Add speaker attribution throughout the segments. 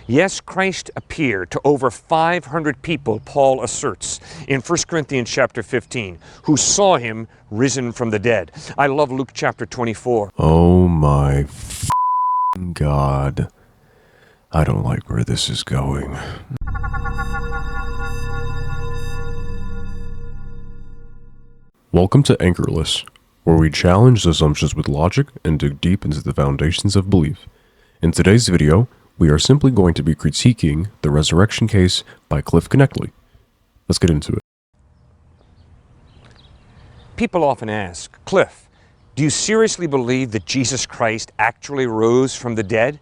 Speaker 1: Yes, Christ appeared to over 500 people, Paul asserts in 1 Corinthians chapter 15, who saw him risen from the dead. I love Luke chapter 24.
Speaker 2: Oh my God. I don't like where this is going. Welcome to Anchorless, where we challenge assumptions with logic and dig deep into the foundations of belief. In today's video, we are simply going to be critiquing the resurrection case by Cliffe Knecthle. Let's get into it.
Speaker 1: People often ask, Cliff, do you seriously believe that Jesus Christ actually rose from the dead?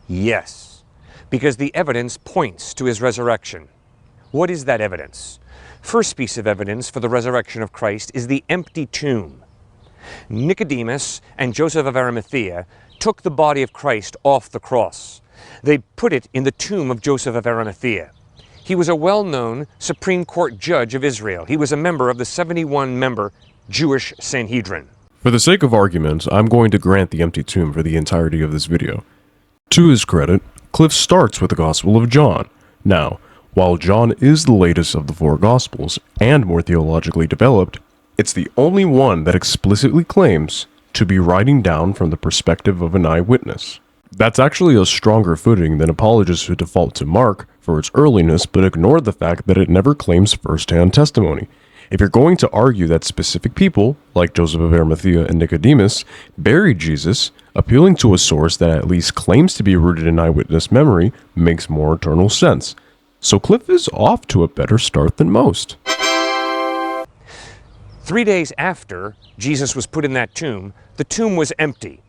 Speaker 1: Yes, because the evidence points to his resurrection. What is that evidence? First piece of evidence for the resurrection of Christ is the empty tomb. Nicodemus and Joseph of Arimathea took the body of Christ off the cross. They put it in the tomb of Joseph of Arimathea. He was a well-known Supreme Court judge of Israel. He was a member of the 71-member Jewish Sanhedrin.
Speaker 2: For the sake of argument, I'm going to grant the empty tomb for the entirety of this video. To his credit, Cliffe starts with the Gospel of John. Now, while John is the latest of the four Gospels and more theologically developed, it's the only one that explicitly claims to be writing down from the perspective of an eyewitness. That's actually a stronger footing than apologists who default to Mark for its earliness but ignore the fact that it never claims first-hand testimony. If you're going to argue that specific people, like Joseph of Arimathea and Nicodemus, buried Jesus, appealing to a source that at least claims to be rooted in eyewitness memory makes more eternal sense. So Cliffe is off to a better start than most.
Speaker 1: 3 days after Jesus was put in that tomb, the tomb was empty.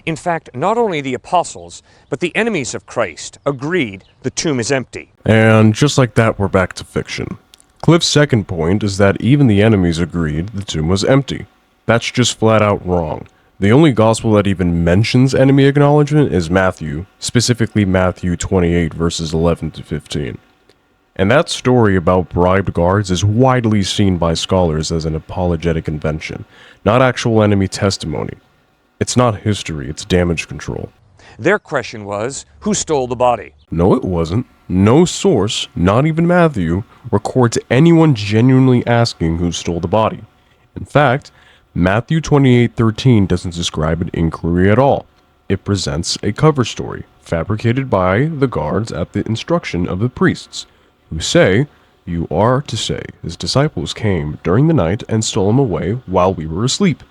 Speaker 1: In fact, not only the apostles, but the enemies of Christ agreed the tomb is empty.
Speaker 2: And just like that, we're back to fiction. Cliffe's second point is that even the enemies agreed the tomb was empty. That's just flat out wrong. The only gospel that even mentions enemy acknowledgement is Matthew, specifically Matthew 28 verses 11 to 15. And that story about bribed guards is widely seen by scholars as an apologetic invention, not actual enemy testimony. It's not history, it's damage control.
Speaker 1: Their question was, who stole the body?
Speaker 2: No, it wasn't. No source, not even Matthew, records anyone genuinely asking who stole the body. In fact, Matthew 28:13 doesn't describe an inquiry at all. It presents a cover story, fabricated by the guards at the instruction of the priests, who say, "You are to say, his disciples came during the night and stole him away while we were asleep."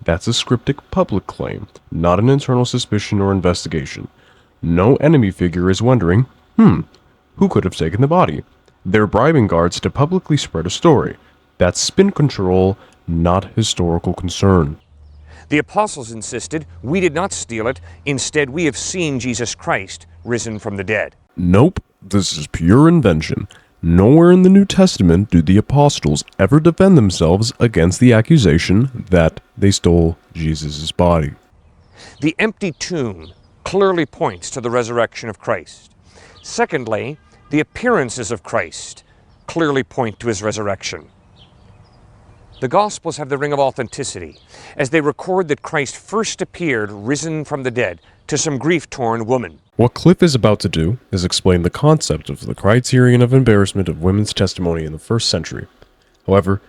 Speaker 2: That's a scriptic public claim, not an internal suspicion or investigation. No enemy figure is wondering, who could have taken the body? They're bribing guards to publicly spread a story. That's spin control, not historical concern.
Speaker 1: The apostles insisted, we did not steal it. Instead, we have seen Jesus Christ risen from the dead.
Speaker 2: Nope, this is pure invention. Nowhere in the New Testament do the apostles ever defend themselves against the accusation that they stole Jesus' body.
Speaker 1: The empty tomb clearly points to the resurrection of Christ. Secondly, the appearances of Christ clearly point to his resurrection. The Gospels have the ring of authenticity, as they record that Christ first appeared risen from the dead to some grief-torn woman.
Speaker 2: What Cliffe is about to do is explain the concept of the criterion of embarrassment of women's testimony in the first century. However,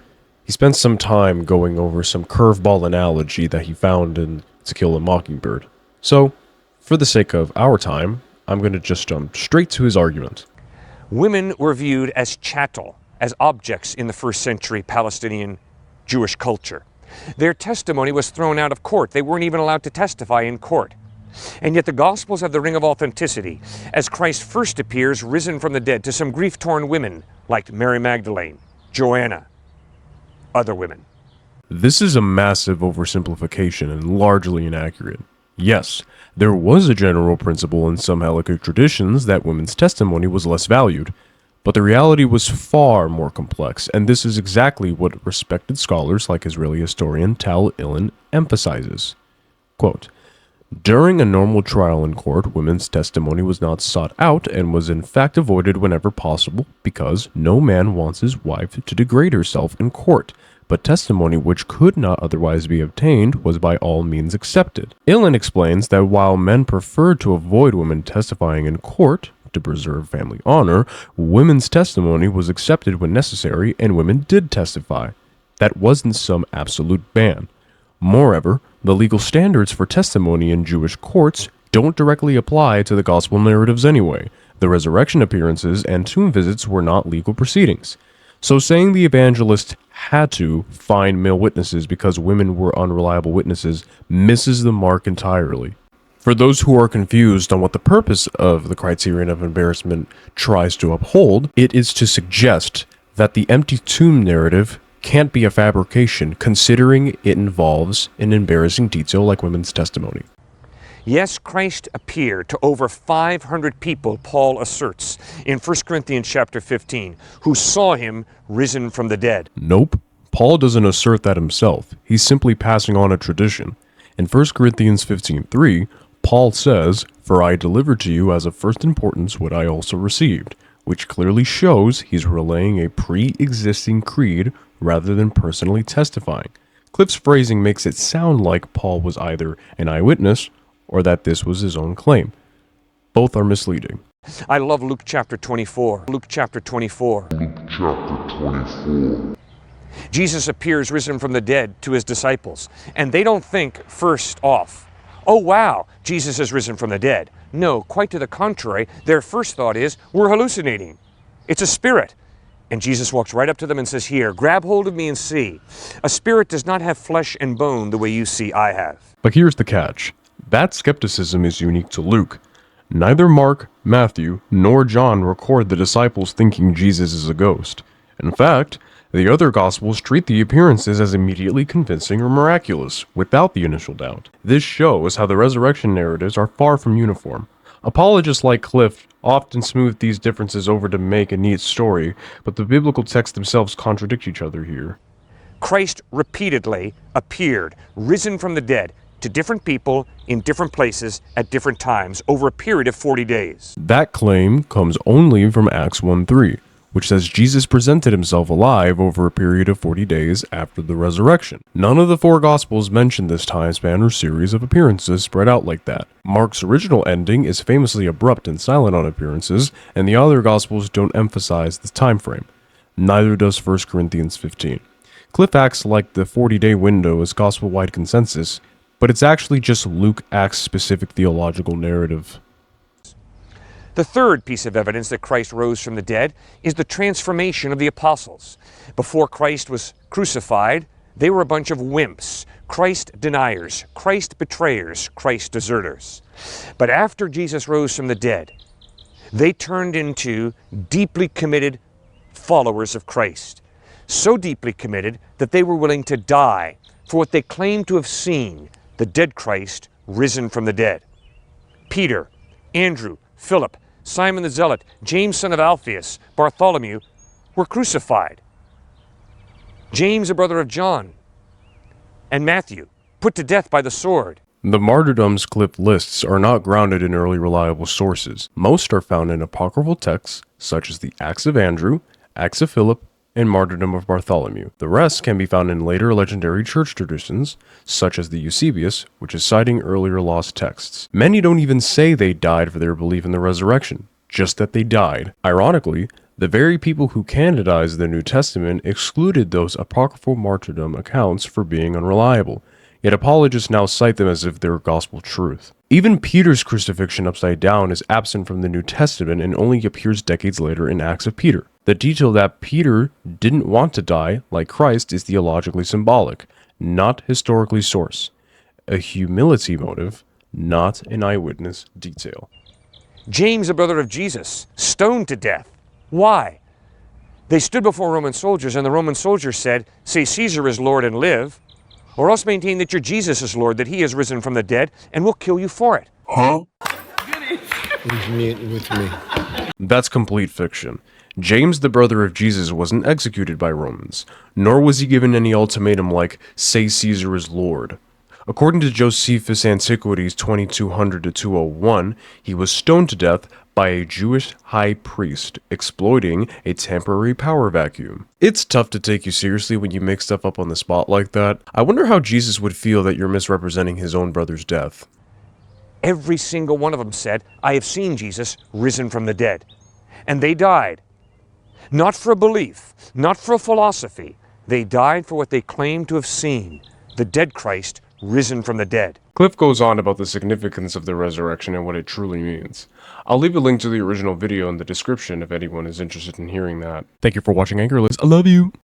Speaker 2: he spends some time going over some curveball analogy that he found in To Kill a Mockingbird. So, for the sake of our time, I'm going to just jump straight to his argument.
Speaker 1: Women were viewed as chattel, as objects in the first century Palestinian Jewish culture. Their testimony was thrown out of court. They weren't even allowed to testify in court. And yet the Gospels have the ring of authenticity, as Christ first appears risen from the dead to some grief-torn women like Mary Magdalene, Joanna, other women.
Speaker 2: This is a massive oversimplification and largely inaccurate. Yes, there was a general principle in some Halakhic traditions that women's testimony was less valued, but the reality was far more complex, and this is exactly what respected scholars like Israeli historian Tal Ilin emphasizes. Quote, "During a normal trial in court, women's testimony was not sought out and was in fact avoided whenever possible because no man wants his wife to degrade herself in court, but testimony which could not otherwise be obtained was by all means accepted." Ilin explains that while men preferred to avoid women testifying in court, To preserve family honor, women's testimony was accepted when necessary, and women did testify. That wasn't some absolute ban. Moreover, the legal standards for testimony in Jewish courts don't directly apply to the gospel narratives anyway. The resurrection appearances and tomb visits were not legal proceedings. So saying the evangelist had to find male witnesses because women were unreliable witnesses misses the mark entirely. For those who are confused on what the purpose of the criterion of embarrassment tries to uphold, it is to suggest that the empty tomb narrative can't be a fabrication, considering it involves an embarrassing detail like women's testimony.
Speaker 1: Yes, Christ appeared to over 500 people, Paul asserts in 1 Corinthians chapter 15, who saw him risen from the dead.
Speaker 2: Nope. Paul doesn't assert that himself. He's simply passing on a tradition. In 1 Corinthians 15:3, Paul says, "For I delivered to you as of first importance what I also received," which clearly shows he's relaying a pre-existing creed rather than personally testifying. Cliffe's phrasing makes it sound like Paul was either an eyewitness or that this was his own claim. Both are misleading.
Speaker 1: I love Luke chapter 24. Luke chapter 24. Jesus appears risen from the dead to his disciples, and they don't think first off, "Oh wow, Jesus is risen from the dead." No, quite to the contrary, their first thought is, "We're hallucinating. It's a spirit." And Jesus walks right up to them and says, "Here, grab hold of me and see. A spirit does not have flesh and bone the way you see I have."
Speaker 2: But here's the catch. That skepticism is unique to Luke. Neither Mark, Matthew, nor John record the disciples thinking Jesus is a ghost. In fact, the other Gospels treat the appearances as immediately convincing or miraculous, without the initial doubt. This shows how the resurrection narratives are far from uniform. Apologists like Cliffe often smooth these differences over to make a neat story, but the biblical texts themselves contradict each other here.
Speaker 1: Christ repeatedly appeared, risen from the dead, to different people in different places at different times over a period of 40 days.
Speaker 2: That claim comes only from Acts 1:3, which says Jesus presented himself alive over a period of 40 days after the resurrection. None of the four Gospels mention this time span or series of appearances spread out like that. Mark's original ending is famously abrupt and silent on appearances, and the other Gospels don't emphasize the time frame. Neither does 1 Corinthians 15. Cliffe acts like the 40-day window is gospel-wide consensus, but it's actually just Luke Acts specific theological narrative.
Speaker 1: The third piece of evidence that Christ rose from the dead is the transformation of the apostles. Before Christ was crucified, they were a bunch of wimps, Christ deniers, Christ betrayers, Christ deserters. But after Jesus rose from the dead, they turned into deeply committed followers of Christ. So deeply committed that they were willing to die for what they claimed to have seen, the dead Christ risen from the dead. Peter, Andrew, Philip, Simon the Zealot, James son of Alphaeus, Bartholomew were crucified. James, a brother of John, and Matthew, put to death by the sword.
Speaker 2: The martyrdoms Cliffe lists are not grounded in early reliable sources. Most are found in apocryphal texts, such as the Acts of Andrew, Acts of Philip, and Martyrdom of Bartholomew. The rest can be found in later legendary church traditions, such as the Eusebius, which is citing earlier lost texts. Many don't even say they died for their belief in the resurrection, just that they died. Ironically, the very people who canonized the New Testament excluded those apocryphal martyrdom accounts for being unreliable, yet apologists now cite them as if they're gospel truth. Even Peter's crucifixion upside down is absent from the New Testament and only appears decades later in Acts of Peter. The detail that Peter didn't want to die, like Christ, is theologically symbolic, not historically sourced. A humility motive, not an eyewitness detail.
Speaker 1: James, a brother of Jesus, stoned to death. Why? They stood before Roman soldiers, and the Roman soldiers said, "Say Caesar is Lord and live, or else maintain that your Jesus is Lord, that he is risen from the dead, and we'll kill you for it."
Speaker 3: Huh? He's meeting with me.
Speaker 2: That's complete fiction. James, the brother of Jesus, wasn't executed by Romans, nor was he given any ultimatum like, "Say Caesar is Lord." According to Josephus Antiquities 2200-201, he was stoned to death by a Jewish high priest, exploiting a temporary power vacuum. It's tough to take you seriously when you make stuff up on the spot like that. I wonder how Jesus would feel that you're misrepresenting his own brother's death.
Speaker 1: Every single one of them said, I have seen Jesus risen from the dead. And they died. Not for a belief, not for a philosophy. They died for what they claimed to have seen, the dead Christ risen from the dead.
Speaker 2: Cliffe goes on about the significance of the resurrection and what it truly means. I'll leave a link to the original video in the description if anyone is interested in hearing that. Thank you for watching Anchorless. I love you!